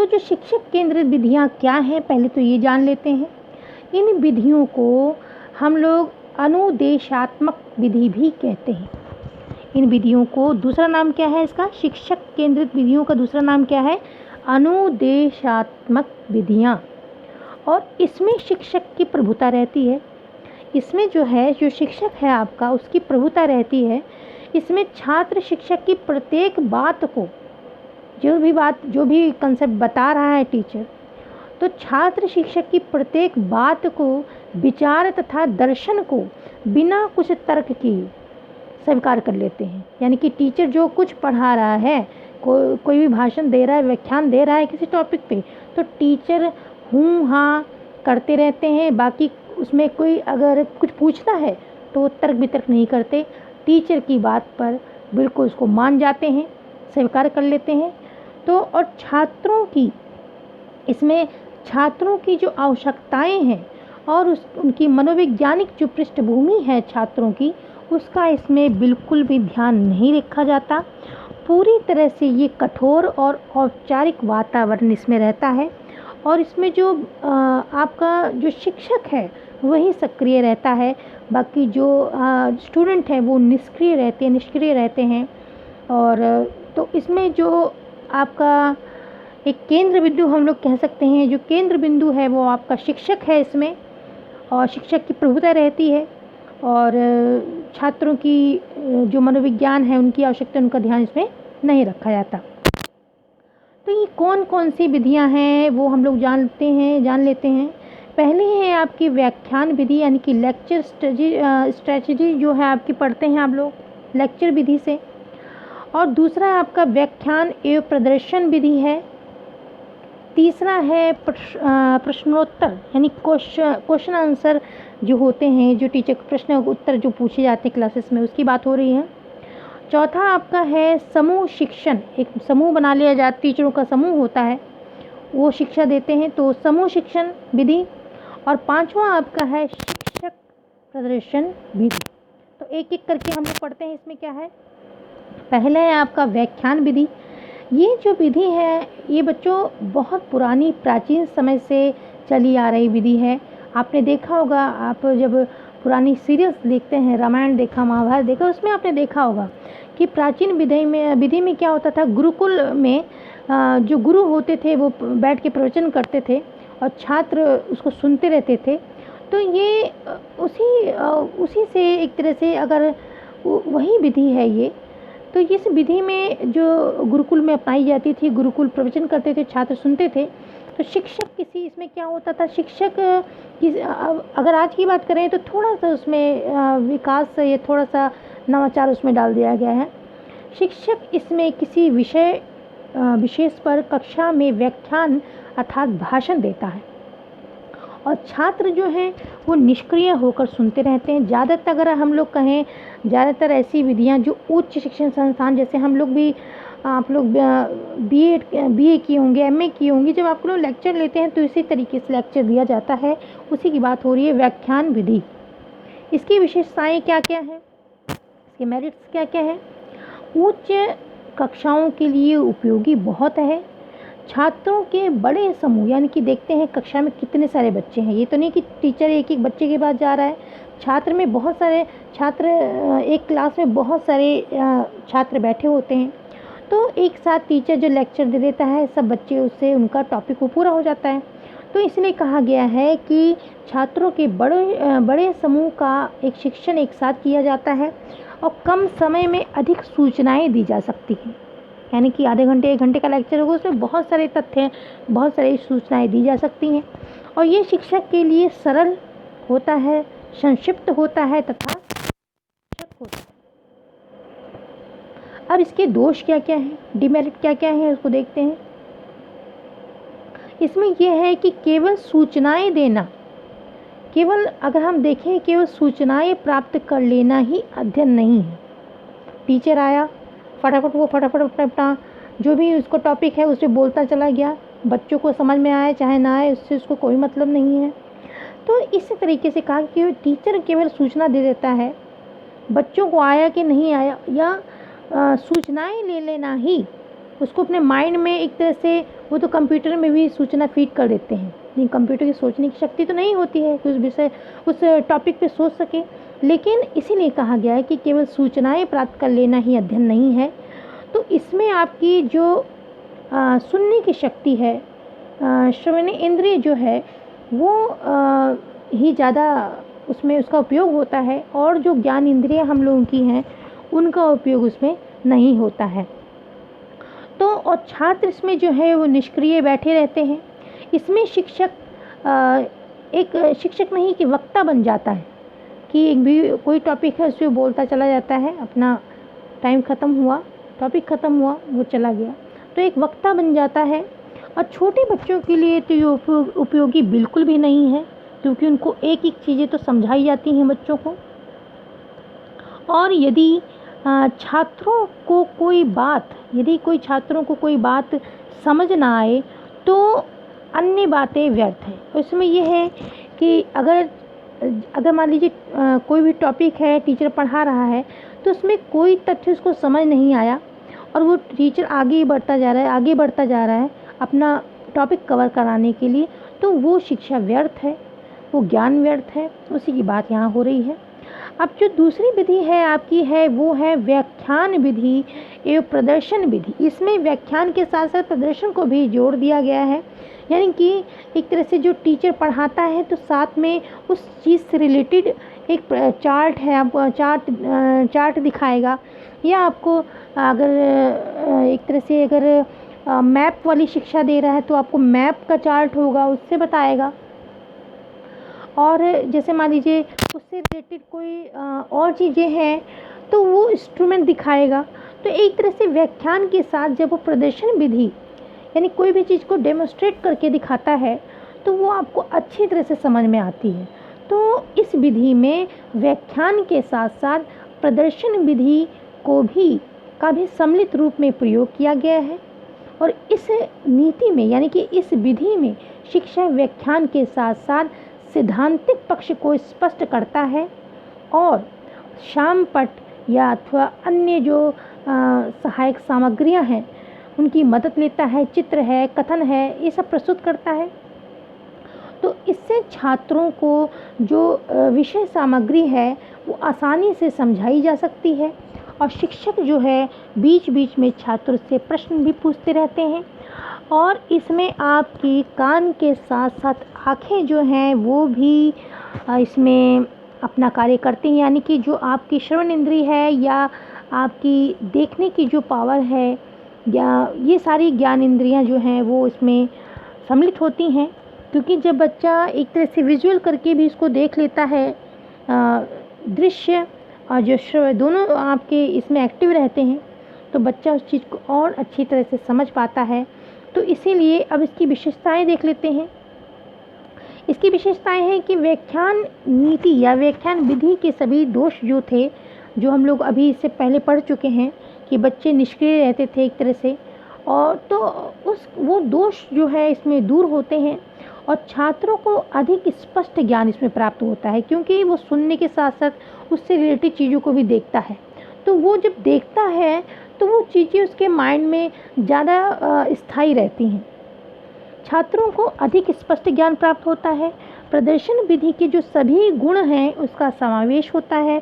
तो जो शिक्षक केंद्रित विधियाँ क्या हैं, पहले तो ये जान लेते हैं। इन विधियों को हम लोग अनुदेशात्मक विधि भी कहते हैं। इन विधियों को दूसरा नाम क्या है इसका? शिक्षक केंद्रित विधियों का दूसरा नाम क्या है? अनुदेशात्मक विधियाँ। और इसमें शिक्षक की प्रभुता रहती है। इसमें जो शिक्षक है आपका, उसकी प्रभुता रहती है। इसमें छात्र शिक्षक की प्रत्येक बात को, जो भी कंसेप्ट बता रहा है टीचर, तो छात्र शिक्षक की प्रत्येक बात को, विचार तथा दर्शन को बिना कुछ तर्क किए स्वीकार कर लेते हैं। यानी कि टीचर जो कुछ पढ़ा रहा है, कोई भी भाषण दे रहा है, व्याख्यान दे रहा है किसी टॉपिक पे, तो टीचर हूँ हाँ करते रहते हैं। बाकी उसमें कोई अगर कुछ पूछता है तो वो तर्क वितर्क नहीं करते, टीचर की बात पर बिल्कुल उसको मान जाते हैं, स्वीकार कर लेते हैं। तो और छात्रों की जो आवश्यकताएं हैं और उनकी मनोवैज्ञानिक जो पृष्ठभूमि है छात्रों की, उसका इसमें बिल्कुल भी ध्यान नहीं रखा जाता। पूरी तरह से ये कठोर और औपचारिक वातावरण इसमें रहता है। और इसमें जो आपका जो शिक्षक है वही सक्रिय रहता है, बाकी जो स्टूडेंट हैं वो निष्क्रिय रहते हैं। और तो इसमें जो आपका एक केंद्र बिंदु हम लोग कह सकते हैं, जो केंद्र बिंदु है वो आपका शिक्षक है इसमें, और शिक्षक की प्रभुता रहती है। और छात्रों की जो मनोविज्ञान है, उनकी आवश्यकता, उनका ध्यान इसमें नहीं रखा जाता। तो ये कौन कौन सी विधियां हैं वो हम लोग जान लेते हैं। पहले है आपकी व्याख्यान विधि, यानी कि लेक्चर स्ट्रेटजी जो है आपकी पढ़ते हैं आप लोग लेक्चर विधि से। और दूसरा है आपका व्याख्यान एवं प्रदर्शन विधि है। तीसरा है प्रश्नोत्तर, यानी क्वेश्चन आंसर जो होते हैं, जो टीचर प्रश्न उत्तर जो पूछे जाते हैं क्लासेस में, उसकी बात हो रही है। चौथा आपका है समूह शिक्षण, एक समूह बना लिया जाता, टीचरों का समूह होता है, वो शिक्षा देते हैं, तो समूह शिक्षण विधि। और पांचवा आपका है शिक्षक प्रदर्शन विधि। तो एक एक करके हम लोग पढ़ते हैं इसमें क्या है। पहला है आपका व्याख्यान विधि। ये जो विधि है ये बच्चों बहुत पुरानी प्राचीन समय से चली आ रही विधि है। आपने देखा होगा, आप जब पुरानी सीरियल्स देखते हैं, रामायण देखा, महाभारत देखा, उसमें आपने देखा होगा कि प्राचीन विधि में क्या होता था, गुरुकुल में जो गुरु होते थे वो बैठ के प्रवचन करते थे और छात्र उसको सुनते रहते थे। तो ये उसी से एक तरह से अगर वही विधि है ये, तो इस विधि में जो गुरुकुल में अपनाई जाती थी, गुरुकुल प्रवचन करते थे, छात्र सुनते थे। तो शिक्षक इसमें क्या होता था, शिक्षक अगर आज की बात करें तो थोड़ा सा उसमें विकास या थोड़ा सा नवाचार उसमें डाल दिया गया है। शिक्षक इसमें किसी विशेष पर कक्षा में व्याख्यान अर्थात भाषण देता है और छात्र जो हैं वो निष्क्रिय होकर सुनते रहते हैं। ज़्यादातर अगर हम लोग कहें, ज़्यादातर ऐसी विधियां जो उच्च शिक्षण संस्थान, जैसे हम लोग भी, आप लोग बीए किए होंगे, एमए किए होंगे, जब आप लोग लेक्चर लेते हैं तो इसी तरीके से लेक्चर दिया जाता है, उसी की बात हो रही है व्याख्यान विधि। इसकी विशेषताएँ क्या क्या हैं, इसके मेरिट्स क्या क्या हैं। उच्च कक्षाओं के लिए उपयोगी बहुत है। छात्रों के बड़े समूह, यानी कि देखते हैं कक्षा में कितने सारे बच्चे हैं, ये तो नहीं कि टीचर एक एक बच्चे के पास जा रहा है, छात्र में बहुत सारे छात्र, एक क्लास में बहुत सारे छात्र बैठे होते हैं, तो एक साथ टीचर जो लेक्चर दे देता है, सब बच्चे उससे उनका टॉपिक वो पूरा हो जाता है। तो इसलिए कहा गया है कि छात्रों के बड़े समूह का एक शिक्षण एक साथ किया जाता है और कम समय में अधिक सूचनाएं दी जा सकती हैं। यानी कि आधे घंटे 1 घंटे का लेक्चर होगा, उसमें बहुत सारे तथ्य, बहुत सारी सूचनाएं दी जा सकती हैं और ये शिक्षक के लिए सरल होता है, संक्षिप्त होता है तथा होता है। अब इसके दोष क्या क्या हैं, डिमेरिट क्या क्या हैं, उसको देखते हैं। इसमें यह है कि केवल सूचनाएं देना, केवल अगर हम देखें केवल सूचनाएं प्राप्त कर लेना ही अध्ययन नहीं है। टीचर आया, फटाफट जो भी उसको टॉपिक है उसे बोलता चला गया, बच्चों को समझ में आए चाहे ना आए, उससे उसको कोई मतलब नहीं है। तो इसी तरीके से कहा कि टीचर केवल सूचना दे देता है, बच्चों को आया कि नहीं आया या सूचनाएं ले लेना ही उसको अपने माइंड में एक तरह से वो तो कंप्यूटर में भी सूचना फीड कर देते हैं, लेकिन कंप्यूटर की सोचने की शक्ति तो नहीं होती है कि उस टॉपिक पे सोच सके। लेकिन इसीलिए कहा गया है कि केवल सूचनाएं प्राप्त कर लेना ही अध्ययन नहीं है। तो इसमें आपकी जो सुनने की शक्ति है, श्रवण इंद्रिय जो है वो ही ज़्यादा उसमें उसका उपयोग होता है, और जो ज्ञान इंद्रिय हम लोगों की हैं उनका उपयोग उसमें नहीं होता है। तो और छात्र इसमें जो है वो निष्क्रिय बैठे रहते हैं। इसमें शिक्षक एक शिक्षक नहीं कि वक्ता बन जाता है, कि एक भी कोई टॉपिक है उसमें बोलता चला जाता है, अपना टाइम ख़त्म हुआ, टॉपिक ख़त्म हुआ, वो चला गया, तो एक वक्ता बन जाता है। और छोटे बच्चों के लिए तो ये उपयोगी बिल्कुल भी नहीं है, क्योंकि उनको एक एक चीज़ें तो समझाई जाती हैं बच्चों को। और यदि छात्रों को कोई बात समझ ना आए तो अन्य बातें व्यर्थ हैं। इसमें यह है कि अगर मान लीजिए कोई भी टॉपिक है, टीचर पढ़ा रहा है, तो उसमें कोई तथ्य उसको समझ नहीं आया और वो टीचर आगे बढ़ता जा रहा है अपना टॉपिक कवर कराने के लिए, तो वो शिक्षा व्यर्थ है, वो ज्ञान व्यर्थ है। उसी की बात यहाँ हो रही है। अब जो दूसरी विधि है आपकी है वो है व्याख्यान विधि एवं प्रदर्शन विधि। इसमें व्याख्यान के साथ साथ प्रदर्शन को भी जोड़ दिया गया है, यानी कि एक तरह से जो टीचर पढ़ाता है तो साथ में उस चीज़ से रिलेटेड एक चार्ट है, आपको चार्ट दिखाएगा, या आपको अगर एक तरह से अगर मैप वाली शिक्षा दे रहा है तो आपको मैप का चार्ट होगा, उससे बताएगा। और जैसे मान लीजिए उससे रिलेटेड कोई और चीज़ें हैं तो वो इंस्ट्रूमेंट दिखाएगा। तो एक तरह से व्याख्यान के साथ जब वो प्रदर्शन विधि यानी कोई भी चीज़ को डेमोन्स्ट्रेट करके दिखाता है तो वो आपको अच्छी तरह से समझ में आती है। तो इस विधि में व्याख्यान के साथ साथ प्रदर्शन विधि का भी सम्मिलित रूप में प्रयोग किया गया है। और इस नीति में यानी कि इस विधि में शिक्षा व्याख्यान के साथ साथ सिद्धांतिक पक्ष को स्पष्ट करता है और शामपट या अथवा अन्य जो सहायक सामग्रियां हैं उनकी मदद लेता है, चित्र है, कथन है, ये सब प्रस्तुत करता है। तो इससे छात्रों को जो विषय सामग्री है वो आसानी से समझाई जा सकती है, और शिक्षक जो है बीच बीच में छात्रों से प्रश्न भी पूछते रहते हैं। और इसमें आपकी कान के साथ साथ आँखें जो हैं वो भी इसमें अपना कार्य करती हैं, यानी कि जो आपकी श्रवण इंद्रिय है या आपकी देखने की जो पावर है या ये सारी ज्ञान इंद्रियां जो हैं वो इसमें सम्मिलित होती हैं। क्योंकि जब बच्चा एक तरह से विजुअल करके भी इसको देख लेता है, दृश्य और जो श्रवण दोनों आपके इसमें एक्टिव रहते हैं, तो बच्चा उस चीज़ को और अच्छी तरह से समझ पाता है। तो इसीलिए अब इसकी विशेषताएं देख लेते हैं। इसकी विशेषताएं हैं कि व्याख्यान नीति या व्याख्यान विधि के सभी दोष जो थे, जो हम लोग अभी इससे पहले पढ़ चुके हैं कि बच्चे निष्क्रिय रहते थे एक तरह से, और तो वो दोष जो है इसमें दूर होते हैं और छात्रों को अधिक स्पष्ट ज्ञान इसमें प्राप्त होता है, क्योंकि वो सुनने के साथ साथ उससे रिलेटेड चीज़ों को भी देखता है। तो वो जब देखता है तो वो चीज़ें उसके माइंड में ज़्यादा स्थायी रहती हैं। छात्रों को अधिक स्पष्ट ज्ञान प्राप्त होता है। प्रदर्शन विधि के जो सभी गुण हैं उसका समावेश होता है।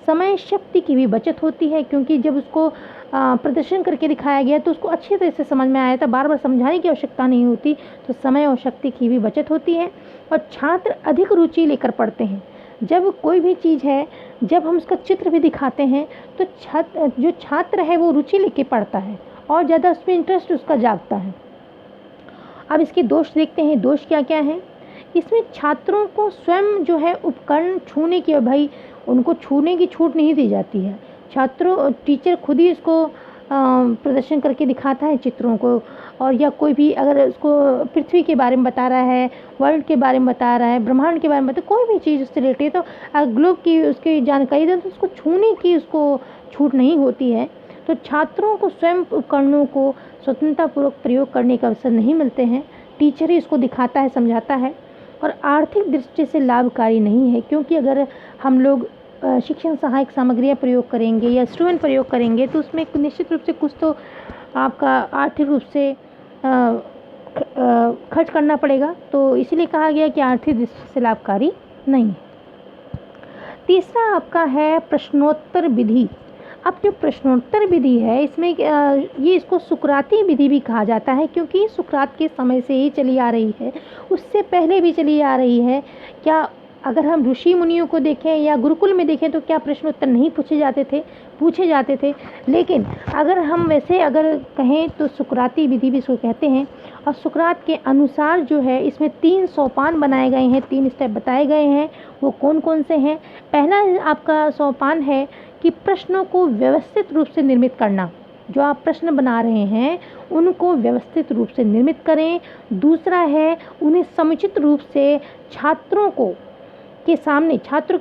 समय शक्ति की भी बचत होती है, क्योंकि जब उसको प्रदर्शन करके दिखाया गया तो उसको अच्छी तरह से समझ में आया था, बार बार समझाने की आवश्यकता नहीं होती, तो समय और शक्ति की भी बचत होती है। और छात्र अधिक रुचि लेकर पढ़ते हैं। जब कोई भी चीज़ है, जब हम उसका चित्र भी दिखाते हैं तो जो छात्र है वो रुचि लेके पढ़ता है और ज़्यादा उसमें इंटरेस्ट उसका जागता है। अब इसके दोष देखते हैं, दोष क्या क्या हैं। इसमें छात्रों को स्वयं जो है उपकरण छूने की, भाई उनको छूने की छूट नहीं दी जाती है। टीचर खुद ही इसको प्रदर्शन करके दिखाता है चित्रों को, और या कोई भी अगर उसको पृथ्वी के बारे में बता रहा है, वर्ल्ड के बारे में बता रहा है, ब्रह्मांड के बारे में बता, कोई भी चीज़ उससे रिलेटेड, तो ग्लोब की उसकी जानकारी दे तो उसको छूने की उसको छूट नहीं होती है। तो छात्रों को स्वयं उपकरणों को स्वतंत्रतापूर्वक प्रयोग करने का अवसर नहीं मिलते हैं। टीचर ही इसको दिखाता है, समझाता है, और आर्थिक दृष्टि से लाभकारी नहीं है, क्योंकि अगर हम लोग शिक्षण सहायक सामग्रियाँ प्रयोग करेंगे या इंस्ट्रूमेंट प्रयोग करेंगे तो उसमें निश्चित रूप से कुछ तो आपका आर्थिक रूप से खर्च करना पड़ेगा, तो इसलिए कहा गया कि आर्थिक दृष्टि से लाभकारी नहीं है। तीसरा आपका है प्रश्नोत्तर विधि। अब जो प्रश्नोत्तर विधि है इसमें ये इसको सुकराती विधि भी कहा जाता है, क्योंकि सुकरात के समय से ही चली आ रही है, उससे पहले भी चली आ रही है। क्या अगर हम ऋषि मुनियों को देखें या गुरुकुल में देखें तो क्या प्रश्नोत्तर नहीं पूछे जाते थे। लेकिन अगर हम वैसे अगर कहें तो सुकराती विधि भी इसको कहते हैं। और सुकरात के अनुसार जो है इसमें 3 सोपान बनाए गए हैं, 3 स्टेप बताए गए हैं। वो कौन कौन से हैं? पहला आपका सोपान है कि प्रश्नों को व्यवस्थित रूप से निर्मित करना। जो आप प्रश्न बना रहे हैं उनको व्यवस्थित रूप से निर्मित करें। दूसरा है उन्हें समुचित रूप से छात्रों के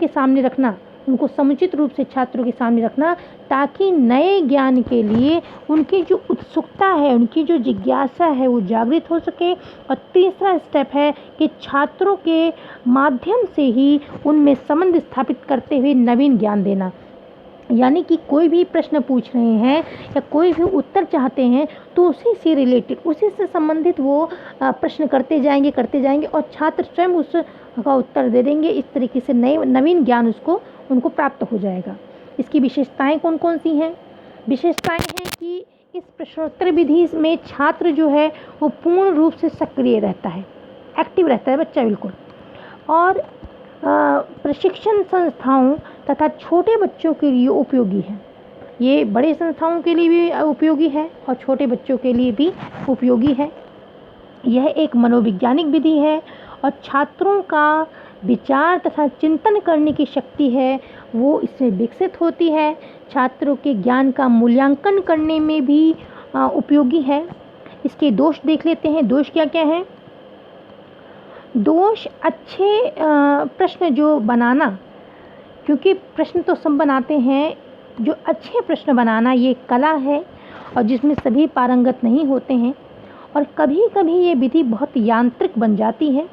सामने रखना, उनको समुचित रूप से छात्रों के सामने रखना, ताकि नए ज्ञान के लिए उनकी जो उत्सुकता है, उनकी जो जिज्ञासा है वो जागृत हो सके। और तीसरा स्टेप है कि छात्रों के माध्यम से ही उनमें संबंध स्थापित करते हुए नवीन ज्ञान देना। यानी कि कोई भी प्रश्न पूछ रहे हैं या कोई भी उत्तर चाहते हैं तो उसी से रिलेटेड, उसी से संबंधित वो प्रश्न करते जाएंगे और छात्र स्वयं उसका उत्तर दे देंगे। इस तरीके से नवीन ज्ञान उनको प्राप्त हो जाएगा। इसकी विशेषताएं कौन कौन सी हैं? विशेषताएं हैं कि इस प्रश्नोत्तर विधि में छात्र जो है वो पूर्ण रूप से सक्रिय रहता है, एक्टिव रहता है बच्चा बिल्कुल। और प्रशिक्षण संस्थाओं तथा छोटे बच्चों के लिए उपयोगी है। ये बड़े संस्थाओं के लिए भी उपयोगी है और छोटे बच्चों के लिए भी उपयोगी है। यह एक मनोवैज्ञानिक विधि है और छात्रों का विचार तथा चिंतन करने की शक्ति है वो इससे विकसित होती है। छात्रों के ज्ञान का मूल्यांकन करने में भी उपयोगी है। इसके दोष देख लेते हैं। दोष क्या क्या हैं? दोष अच्छे प्रश्न जो बनाना, क्योंकि प्रश्न तो सब बनाते हैं, जो अच्छे प्रश्न बनाना ये कला है और जिसमें सभी पारंगत नहीं होते हैं। और कभी कभी ये विधि बहुत यांत्रिक बन जाती है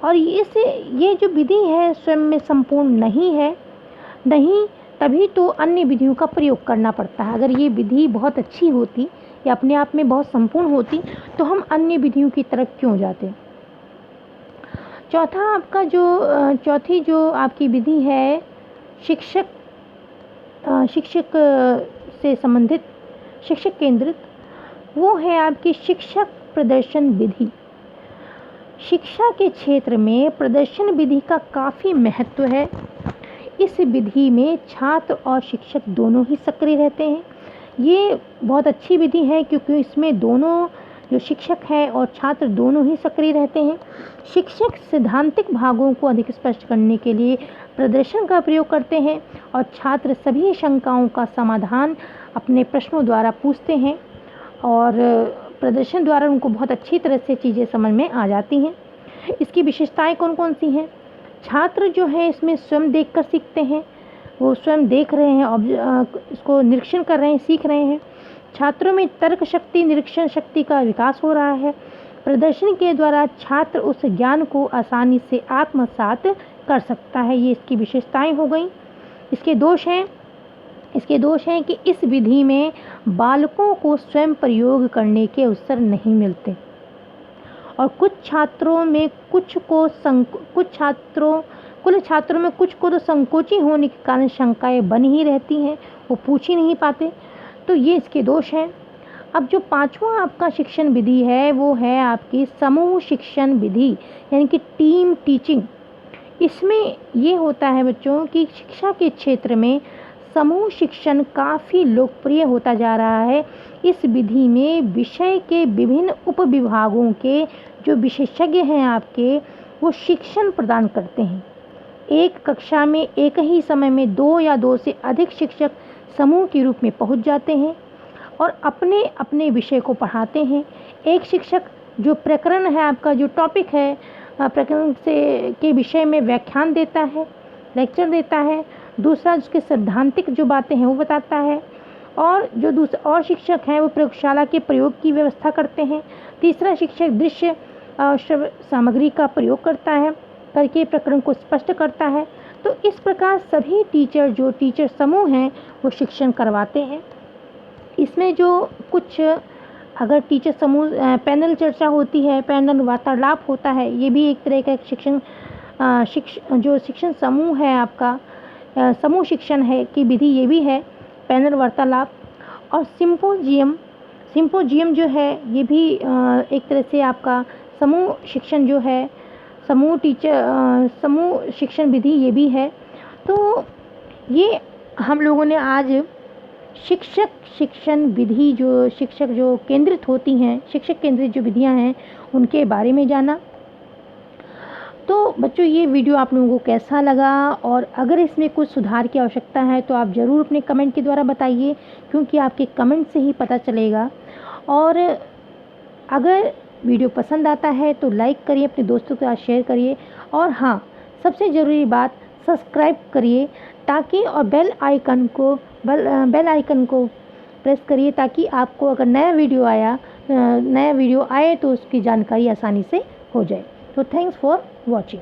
और ये जो विधि है स्वयं में संपूर्ण नहीं, तभी तो अन्य विधियों का प्रयोग करना पड़ता है। अगर ये विधि बहुत अच्छी होती या अपने आप में बहुत संपूर्ण होती तो हम अन्य विधियों की तरफ क्यों जाते। चौथी जो आपकी विधि है शिक्षक से संबंधित, शिक्षक केंद्रित, वो है आपकी शिक्षक प्रदर्शन विधि। शिक्षा के क्षेत्र में प्रदर्शन विधि का काफ़ी महत्व है। इस विधि में छात्र और शिक्षक दोनों ही सक्रिय रहते हैं। ये बहुत अच्छी विधि है क्योंकि इसमें दोनों जो शिक्षक हैं और छात्र दोनों ही सक्रिय रहते हैं। शिक्षक सैद्धांतिक भागों को अधिक स्पष्ट करने के लिए प्रदर्शन का प्रयोग करते हैं और छात्र सभी शंकाओं का समाधान अपने प्रश्नों द्वारा पूछते हैं और प्रदर्शन द्वारा उनको बहुत अच्छी तरह से चीज़ें समझ में आ जाती हैं। इसकी विशेषताएं कौन कौन सी हैं? छात्र जो है इसमें स्वयं देखकर सीखते हैं, वो स्वयं देख रहे हैं, इसको निरीक्षण कर रहे हैं, सीख रहे हैं। छात्रों में तर्क शक्ति, निरीक्षण शक्ति का विकास हो रहा है। प्रदर्शन के द्वारा छात्र उस ज्ञान को आसानी से आत्मसात कर सकता है। ये इसकी विशेषताएं हो गई। इसके दोष हैं कि इस विधि में बालकों को स्वयं प्रयोग करने के अवसर नहीं मिलते और कुल छात्रों में कुछ को तो संकोची होने के कारण शंकाएं बनी ही रहती हैं, वो पूछ ही नहीं पाते। तो ये इसके दोष हैं। अब जो पांचवा आपका शिक्षण विधि है वो है आपकी समूह शिक्षण विधि, यानी कि टीम टीचिंग। इसमें ये होता है बच्चों कि शिक्षा के क्षेत्र में समूह शिक्षण काफ़ी लोकप्रिय होता जा रहा है। इस विधि में विषय के विभिन्न उपविभागों के जो विशेषज्ञ हैं आपके, वो शिक्षण प्रदान करते हैं। एक कक्षा में एक ही समय में 2 या 2 से अधिक शिक्षक समूह के रूप में पहुंच जाते हैं और अपने अपने विषय को पढ़ाते हैं। एक शिक्षक जो प्रकरण है आपका, जो टॉपिक है, प्रकरण के विषय में व्याख्यान देता है, लेक्चर देता है। दूसरा उसके सैद्धांतिक जो बातें हैं वो बताता है और जो दूसरा और शिक्षक हैं वो प्रयोगशाला के प्रयोग की व्यवस्था करते हैं। तीसरा शिक्षक दृश्य सामग्री का प्रयोग करके प्रकरण को स्पष्ट करता है। तो इस प्रकार सभी टीचर समूह हैं वो शिक्षण करवाते हैं। इसमें जो कुछ अगर टीचर समूह पैनल चर्चा होती है, पैनल वार्तालाप होता है, ये भी एक तरह का जो शिक्षण समूह है आपका, समूह शिक्षण है की विधि ये भी है, पैनल वार्तालाप। और सिम्पोजियम जो है ये भी एक तरह से आपका समूह शिक्षण जो है, समूह शिक्षण विधि ये भी है। तो ये हम लोगों ने आज शिक्षक शिक्षण विधि, जो शिक्षक जो केंद्रित होती हैं, शिक्षक केंद्रित जो विधियां हैं उनके बारे में जाना। तो बच्चों ये वीडियो आप लोगों को कैसा लगा, और अगर इसमें कुछ सुधार की आवश्यकता है तो आप ज़रूर अपने कमेंट के द्वारा बताइए, क्योंकि आपके कमेंट से ही पता चलेगा। और अगर वीडियो पसंद आता है तो लाइक करिए, अपने दोस्तों के साथ शेयर करिए, और हाँ, सबसे ज़रूरी बात, सब्सक्राइब करिए ताकि, और बेल आइकन को प्रेस करिए ताकि आपको अगर नया वीडियो आए तो उसकी जानकारी आसानी से हो जाए। तो थैंक्स फॉर वॉचिंग।